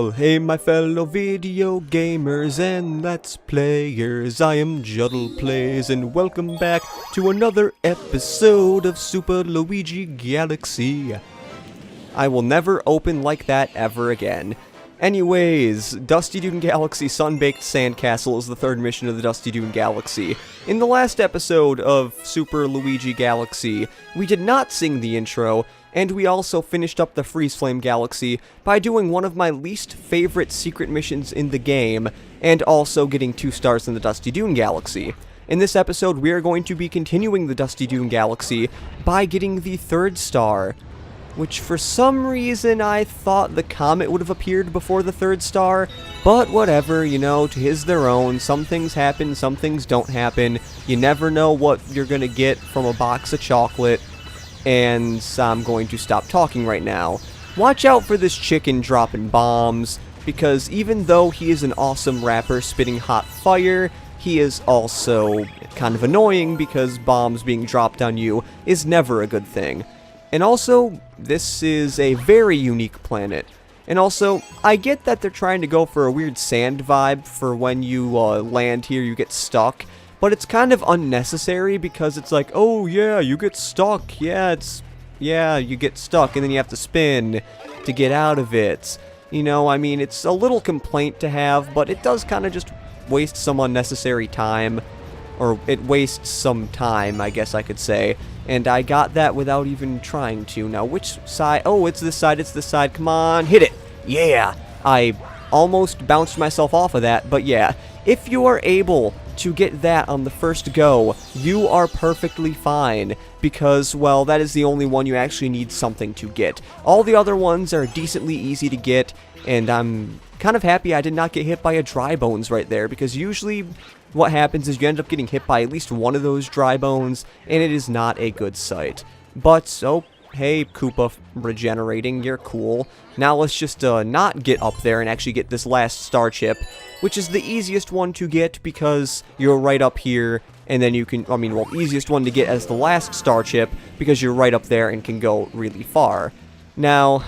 Well, hey my fellow video gamers and let's players, I am Juddle Plays and welcome back to another episode of Super Luigi Galaxy. I will never open like that ever again. Anyways, Dusty Dune Galaxy Sun-Baked Sandcastle is the third mission of the Dusty Dune Galaxy. In the last episode of Super Luigi Galaxy, we did not sing the intro, and we also finished up the Freeze Flame Galaxy by doing one of my least favorite secret missions in the game, and also getting 2 stars in the Dusty Dune Galaxy. In this episode, we are going to be continuing the Dusty Dune Galaxy by getting the 3rd star, which for some reason I thought the comet would have appeared before the 3rd star, but whatever, you know, to his their own. Some things happen, some things don't happen. You never know what you're gonna get from a box of chocolate, and I'm going to stop talking right now. Watch out for this chicken dropping bombs, because even though he is an awesome rapper spitting hot fire, he is also kind of annoying because bombs being dropped on you is never a good thing. And also, this is a very unique planet. And also, I get that they're trying to go for a weird sand vibe for when you land here, you get stuck. But it's kind of unnecessary because it's like, oh yeah, you get stuck. Yeah, you get stuck and then you have to spin to get out of it. You know, I mean, it's a little complaint to have, but it does kind of just waste some unnecessary time. Or it wastes some time, I guess I could say. And I got that without even trying to. Now, which side? Oh, it's this side, it's this side. Come on, hit it. Yeah. I almost bounced myself off of that, but yeah. If you are able to get that on the first go, you are perfectly fine. Because, well, that is the only one you actually need something to get. All the other ones are decently easy to get, and I'm kind of happy I did not get hit by a dry bones right there, because usually what happens is you end up getting hit by at least one of those dry bones, and it is not a good sight. But, oh, hey, Koopa regenerating, you're cool. Now let's just not get up there and actually get this last star chip, which is the easiest one to get because you're right up here, and then you can, easiest one to get as the last star chip because you're right up there and can go really far. Now,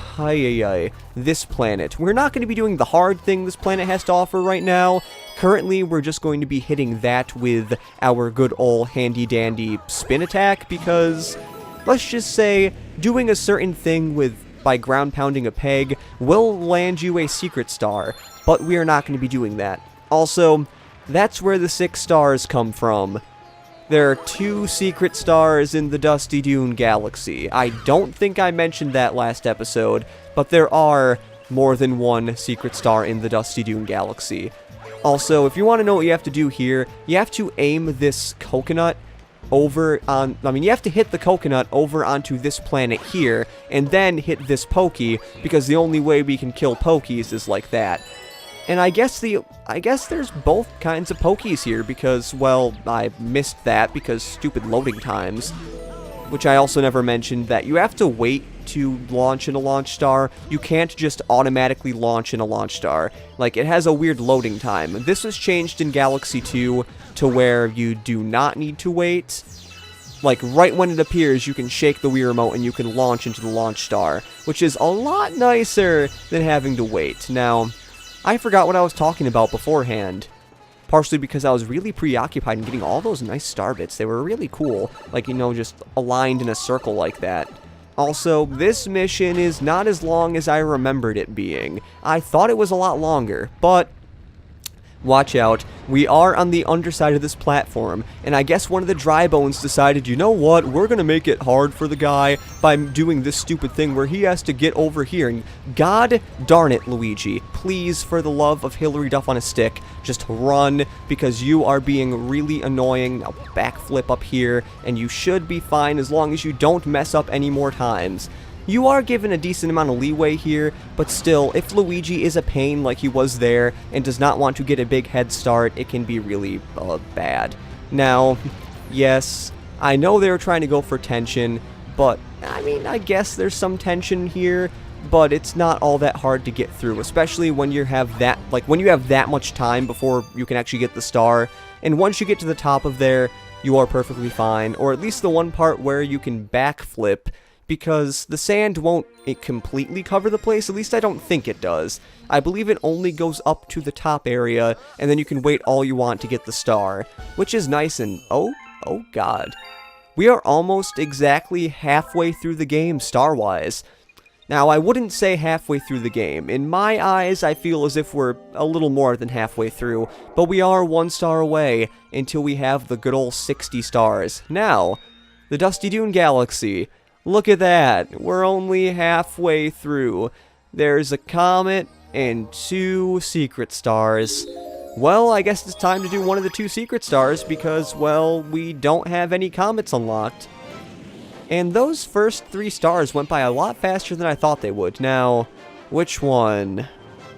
this planet. We're not going to be doing the hard thing this planet has to offer right now. Currently, we're just going to be hitting that with our good old handy-dandy spin attack because, let's just say, doing a certain thing by ground pounding a peg will land you a secret star, but we are not going to be doing that. Also, that's where the 6 stars come from. There are 2 secret stars in the Dusty Dune Galaxy. I don't think I mentioned that last episode, but there are more than 1 secret star in the Dusty Dune Galaxy. Also, if you want to know what you have to do here, you have to aim this coconut over on... you have to hit the coconut over onto this planet here, and then hit this Pokey, because the only way we can kill Pokies is like that. And I guess there's both kinds of Pokies here because, well, I missed that because stupid loading times. Which I also never mentioned that you have to wait to launch in a launch star. You can't just automatically launch in a launch star. Like, it has a weird loading time. This was changed in Galaxy 2 to where you do not need to wait. Like, right when it appears, you can shake the Wii Remote and you can launch into the launch star, which is a lot nicer than having to wait. Now, I forgot what I was talking about beforehand. Partially because I was really preoccupied in getting all those nice star bits. They were really cool. Like, you know, just aligned in a circle like that. Also, this mission is not as long as I remembered it being. I thought it was a lot longer, but watch out. We are on the underside of this platform, and I guess one of the dry bones decided, you know what, we're gonna make it hard for the guy by doing this stupid thing where he has to get over here, and god darn it, Luigi, please, for the love of Hillary Duff on a stick, just run, because you are being really annoying. Now backflip up here, and you should be fine as long as you don't mess up any more times. You are given a decent amount of leeway here, but still, if Luigi is a pain like he was there and does not want to get a big head start, it can be really bad. Now, yes, I know they were trying to go for tension, but, I guess there's some tension here, but it's not all that hard to get through, especially when you have that much time before you can actually get the star, and once you get to the top of there, you are perfectly fine, or at least the one part where you can backflip. because the sand won't completely cover the place. At least I don't think it does. I believe it only goes up to the top area, and then you can wait all you want to get the star, which is nice. And oh god. We are almost exactly halfway through the game star-wise. Now, I wouldn't say halfway through the game. In my eyes, I feel as if we're a little more than halfway through, but we are 1 star away until we have the good old 60 stars. Now, the Dusty Dune Galaxy. Look at that. We're only halfway through. There's a comet and 2 secret stars. Well, I guess it's time to do one of the 2 secret stars because, well, we don't have any comets unlocked. And those first 3 stars went by a lot faster than I thought they would. Now, which one?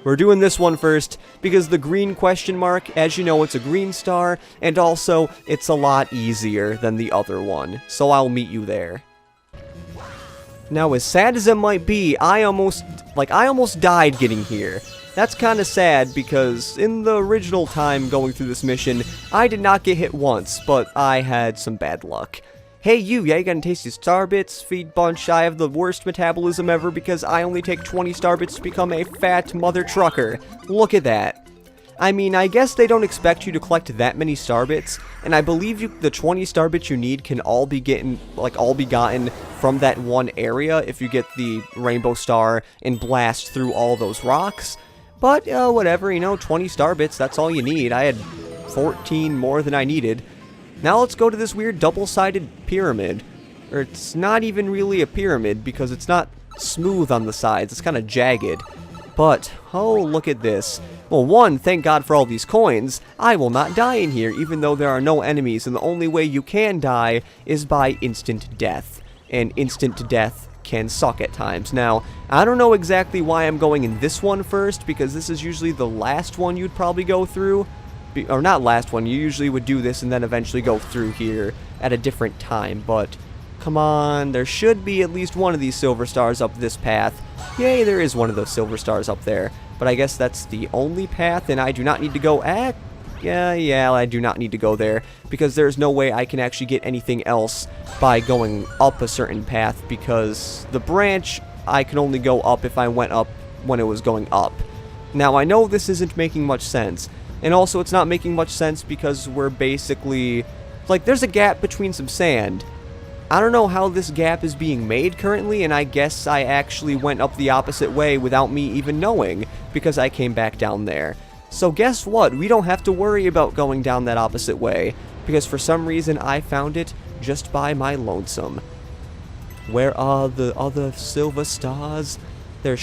We're doing this one first, because the green question mark, as you know, it's a green star, and also, it's a lot easier than the other one. So I'll meet you there. Now, as sad as it might be, I almost died getting here. That's kind of sad, because in the original time going through this mission, I did not get hit once, but I had some bad luck. Hey you gonna taste your star bits, feed bunch. I have the worst metabolism ever because I only take 20 star bits to become a fat mother trucker. Look at that. I mean, I guess they don't expect you to collect that many star bits, and I believe the 20 star bits you need can all be gotten from that one area if you get the rainbow star and blast through all those rocks. But whatever, you know, 20 star bits, that's all you need. I had 14 more than I needed. Now let's go to this weird double-sided pyramid. Or it's not even really a pyramid because it's not smooth on the sides. It's kind of jagged. But, oh, look at this. Well, one, thank God for all these coins. I will not die in here even though there are no enemies. And the only way you can die is by instant death. And instant death can suck at times. Now, I don't know exactly why I'm going in this one first because this is usually the last one you'd probably go through. Or not last one, you usually would do this and then eventually go through here at a different time, but come on, there should be at least one of these silver stars up this path. Yay, there is one of those silver stars up there, but I guess that's the only path and I do not need to go yeah, I do not need to go there because there's no way I can actually get anything else by going up a certain path because the branch, I can only go up if I went up when it was going up. Now, I know this isn't making much sense. And also, it's not making much sense because we're basically... like, there's a gap between some sand. I don't know how this gap is being made currently, and I guess I actually went up the opposite way without me even knowing, because I came back down there. So guess what? We don't have to worry about going down that opposite way, because for some reason I found it just by my lonesome. Where are the other silver stars? They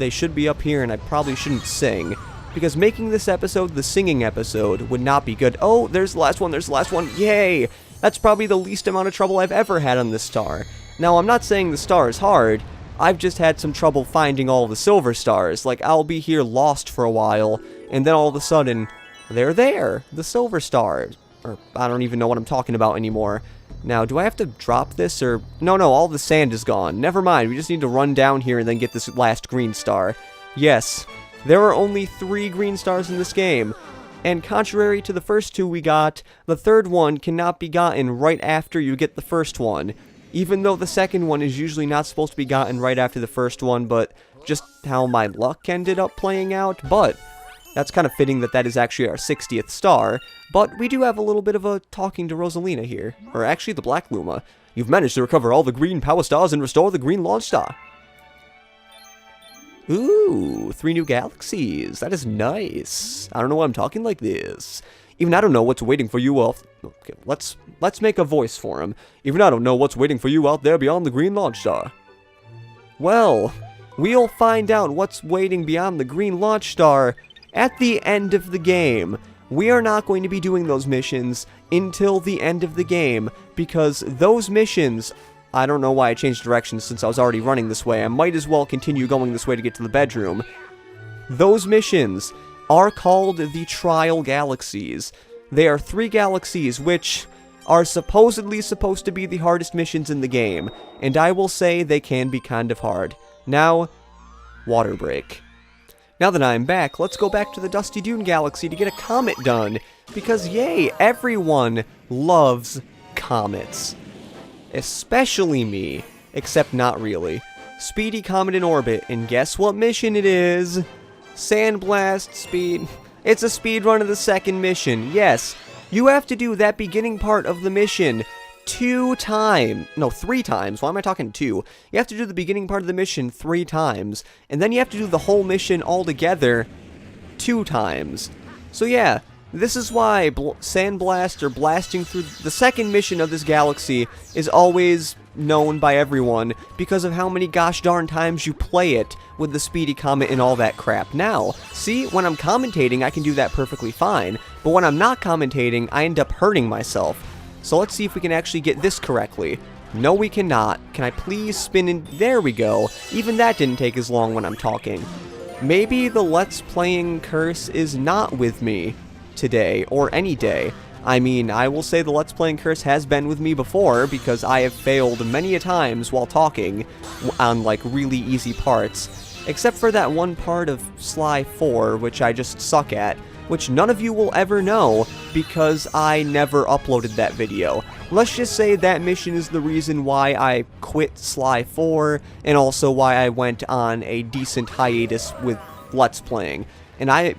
should be up here, and I probably shouldn't sing. Because making this episode the singing episode would not be good. Oh, there's the last one, yay! That's probably the least amount of trouble I've ever had on this star. Now, I'm not saying the star is hard, I've just had some trouble finding all the silver stars. Like, I'll be here lost for a while, and then all of a sudden, they're there! The silver stars. Or, I don't even know what I'm talking about anymore. Now, do I have to drop this, or... No, all the sand is gone. Never mind, we just need to run down here and then get this last green star. Yes. There are only 3 green stars in this game, and contrary to the first 2 we got, the third one cannot be gotten right after you get the first one, even though the second one is usually not supposed to be gotten right after the first one, but just how my luck ended up playing out. But that's kind of fitting that that is actually our 60th star, but we do have a little bit of a talking to Rosalina here, or actually the Black Luma. You've managed to recover all the green power stars and restore the green launch star. Ooh, 3 new galaxies. That is nice. I don't know why I'm talking like this. Even I don't know what's waiting for you out... Okay, let's make a voice for him. Even I don't know what's waiting for you out there beyond the green launch star. Well, we'll find out what's waiting beyond the green launch star at the end of the game. We are not going to be doing those missions until the end of the game, because those missions... I don't know why I changed directions since I was already running this way. I might as well continue going this way to get to the bedroom. Those missions are called the Trial Galaxies. They are 3 galaxies which are supposedly supposed to be the hardest missions in the game, and I will say they can be kind of hard. Now, water break. Now that I'm back, let's go back to the Dusty Dune Galaxy to get a comet done, because yay, everyone loves comets. Especially me. except not really. Speedy Comet in orbit, and guess what mission it is? Sandblast speed. It's a speed run of the second mission. Yes, you have to do that beginning part of the mission 3 times. Why am I talking 2? You have to do the beginning part of the mission 3 times, and then you have to do the whole mission all together 2 times. So yeah, this is why Sandblast, or blasting through the second mission of this galaxy, is always known by everyone because of how many gosh darn times you play it with the Speedy Comet and all that crap. Now, see, when I'm commentating, I can do that perfectly fine, but when I'm not commentating, I end up hurting myself. So let's see if we can actually get this correctly. No, we cannot. Can I please spin in? There we go. Even that didn't take as long when I'm talking. Maybe the Let's Playing curse is not with me today, or any day. I mean, I will say the Let's Playing curse has been with me before, because I have failed many a times while talking on, like, really easy parts. Except for that one part of Sly 4, which I just suck at, which none of you will ever know, because I never uploaded that video. Let's just say that mission is the reason why I quit Sly 4, and also why I went on a decent hiatus with Let's Playing. And I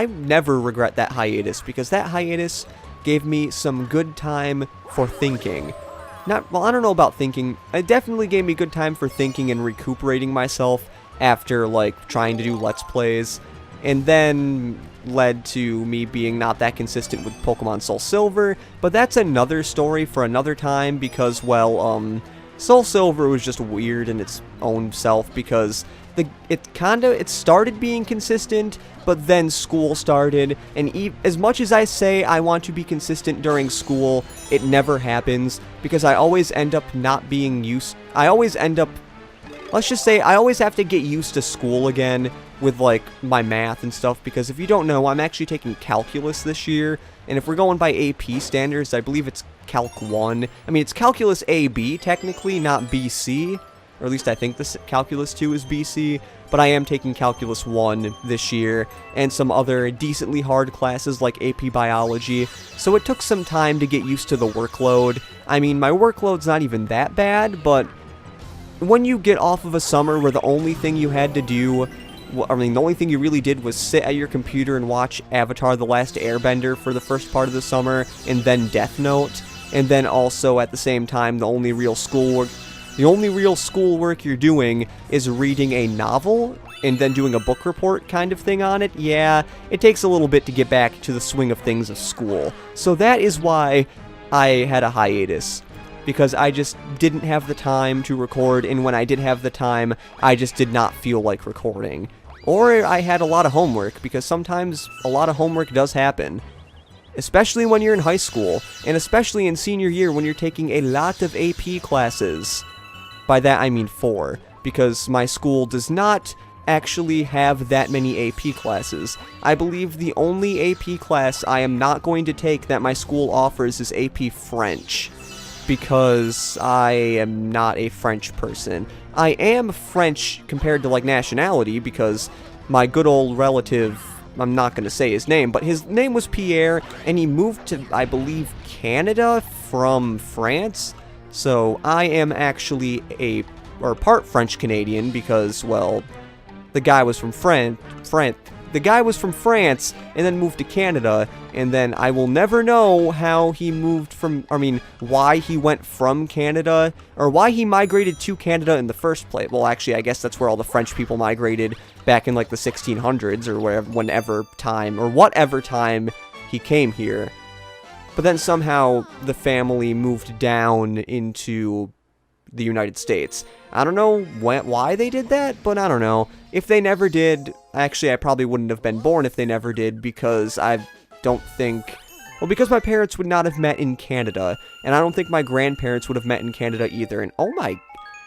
never regret that hiatus, because that hiatus gave me some good time for thinking. Well, I don't know about thinking. It definitely gave me good time for thinking and recuperating myself after, like, trying to do Let's Plays. And then led to me being not that consistent with Pokemon Soul Silver. But that's another story for another time, because, well, Soul Silver was just weird in its own self, because it started being consistent, but then school started, and as much as I say I want to be consistent during school, it never happens, because I always end up not being let's just say I always have to get used to school again with, like, my math and stuff, because if you don't know, I'm actually taking calculus this year, and if we're going by AP standards, I believe it's Calc 1. I mean, it's Calculus AB, technically, not BC. Or at least I think this Calculus 2 is BC, but I am taking Calculus 1 this year, and some other decently hard classes like AP Biology, so it took some time to get used to the workload. I mean, my workload's not even that bad, but when you get off of a summer where the only thing you had to do, I mean, the only thing you really did was sit at your computer and watch Avatar: The Last Airbender for the first part of the summer, and then Death Note, and then also at the same time, the only real schoolwork you're doing is reading a novel and then doing a book report kind of thing on it. Yeah, it takes a little bit to get back to the swing of things of school. So that is why I had a hiatus, because I just didn't have the time to record, and when I did have the time, I just did not feel like recording. Or I had a lot of homework, because sometimes a lot of homework does happen. Especially when you're in high school, and especially in senior year when you're taking a lot of AP classes. By that I mean 4, because my school does not actually have that many AP classes. I believe the only AP class I am not going to take that my school offers is AP French, because I am not a French person. I am French compared to, like, nationality, because my good old relative, I'm not going to say his name, but his name was Pierre, and he moved to, I believe, Canada from France. So I am actually part French-Canadian, because, well, the guy was from the guy was from France and then moved to Canada, and then I will never know how he moved from, why he went from Canada, or why he migrated to Canada in the first place. Well, actually, I guess that's where all the French people migrated back in, like, the 1600s, or whatever time he came here. But then somehow the family moved down into the United States. I don't know why they did that, but I don't know. If they never did, actually I probably wouldn't have been born if they never did, because because my parents would not have met in Canada, and I don't think my grandparents would have met in Canada either. And oh my,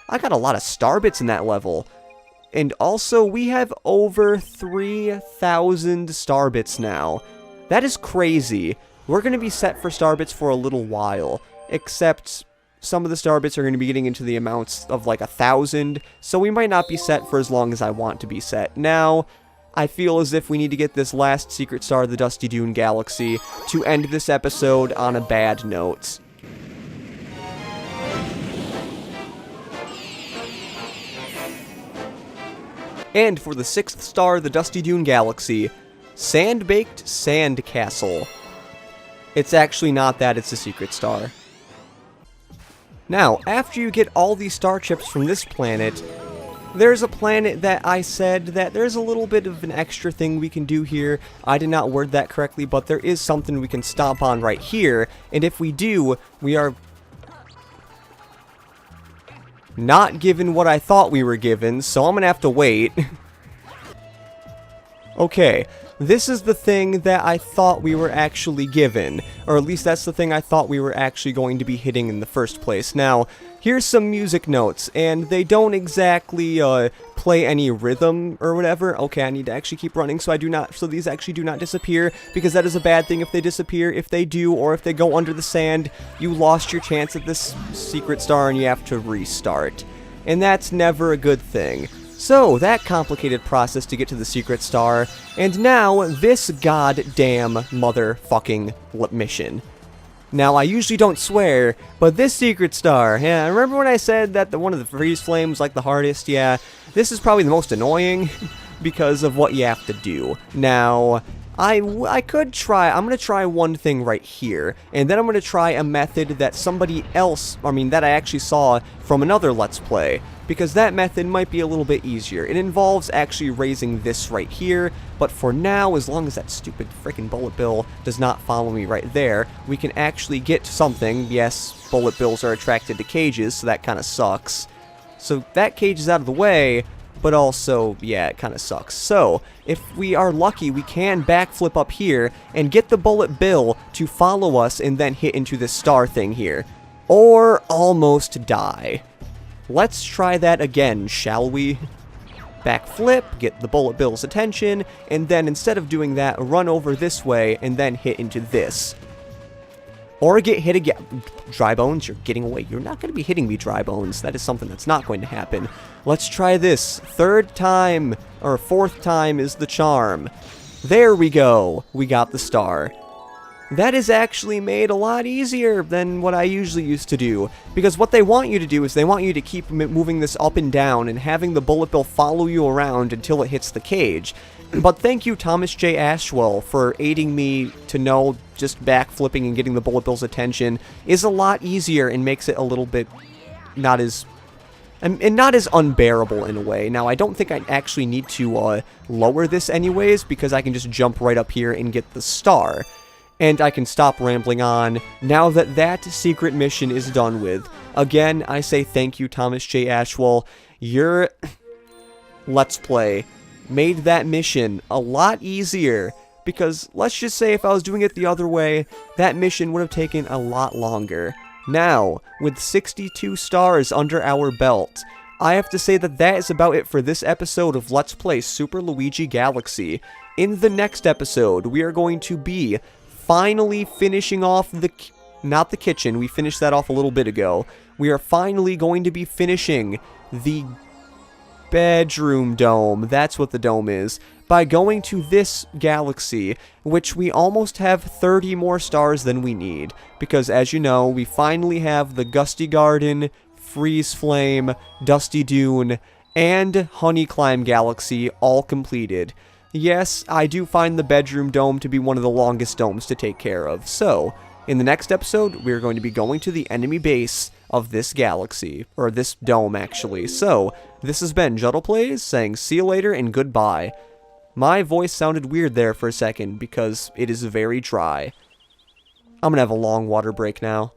I got a lot of starbits in that level. And also, we have over 3,000 starbits now. That is crazy. We're going to be set for starbits for a little while, except some of the starbits are going to be getting into the amounts of like 1,000, so we might not be set for as long as I want to be set. Now, I feel as if we need to get this last secret star of the Dusty Dune Galaxy to end this episode on a bad note. And for the 6th star, the Dusty Dune Galaxy, Sand-Baked Sand Castle. It's actually not that, it's a secret star. Now, after you get all these star chips from this planet, there's a planet that I said that there's a little bit of an extra thing we can do here. I did not word that correctly, but there is something we can stomp on right here, and if we do, we are not given what I thought we were given, so I'm gonna have to wait. Okay, this is the thing that I thought we were actually given, or at least that's the thing I thought we were actually going to be hitting in the first place. Now, here's some music notes, and they don't exactly play any rhythm or whatever. Okay, I need to actually keep running so these actually do not disappear, because that is a bad thing if they disappear. If they do, or if they go under the sand, you lost your chance at this secret star and you have to restart. And that's never a good thing. So, that complicated process to get to the secret star, and now this goddamn motherfucking mission. Now, I usually don't swear, but this secret star, yeah, remember when I said that one of the freeze flames was like the hardest? Yeah, this is probably the most annoying because of what you have to do. Now, I could try, I'm going to try one thing right here, and then I'm going to try a method that that I actually saw from another Let's Play, because that method might be a little bit easier. It involves actually raising this right here, but for now, as long as that stupid freaking bullet bill does not follow me right there, we can actually get something. Yes, bullet bills are attracted to cages, so that kind of sucks. So that cage is out of the way, but also, yeah, it kind of sucks. So, if we are lucky, we can backflip up here and get the bullet bill to follow us and then hit into this star thing here. Or almost die. Let's try that again, shall we? Backflip, get the bullet bill's attention, and then instead of doing that, run over this way and then hit into this. Or get hit again. Dry Bones, you're getting away. You're not going to be hitting me, Dry Bones. That is something that's not going to happen. Let's try this. 3rd time, or 4th time is the charm. There we go. We got the star. That is actually made a lot easier than what I usually used to do. Because what they want you to do is they want you to keep moving this up and down and having the bullet bill follow you around until it hits the cage. But thank you, Thomas J. Ashwell, for aiding me to know just backflipping and getting the bullet bill's attention is a lot easier and makes it a little bit not as unbearable in a way. Now, I don't think I actually need to lower this anyways, because I can just jump right up here and get the star. And I can stop rambling on now that that secret mission is done with. Again, I say thank you, Thomas J. Ashwell. Your Let's Play made that mission a lot easier, because let's just say if I was doing it the other way, that mission would have taken a lot longer. Now, with 62 stars under our belt, I have to say that that is about it for this episode of Let's Play Super Luigi Galaxy. In the next episode, we are going to be finally finishing off not the kitchen, we finished that off a little bit ago. We are finally going to be finishing the bedroom dome, that's what the dome is, by going to this galaxy, which we almost have 30 more stars than we need, because as you know, we finally have the Gusty Garden, Freeze Flame, Dusty Dune, and Honey Climb Galaxy all completed. Yes, I do find the bedroom dome to be one of the longest domes to take care of, so in the next episode, we're going to be going to the enemy base of this galaxy, or this dome actually. So, this has been Juddle Plays saying see you later and goodbye. My voice sounded weird there for a second because it is very dry. I'm gonna have a long water break now.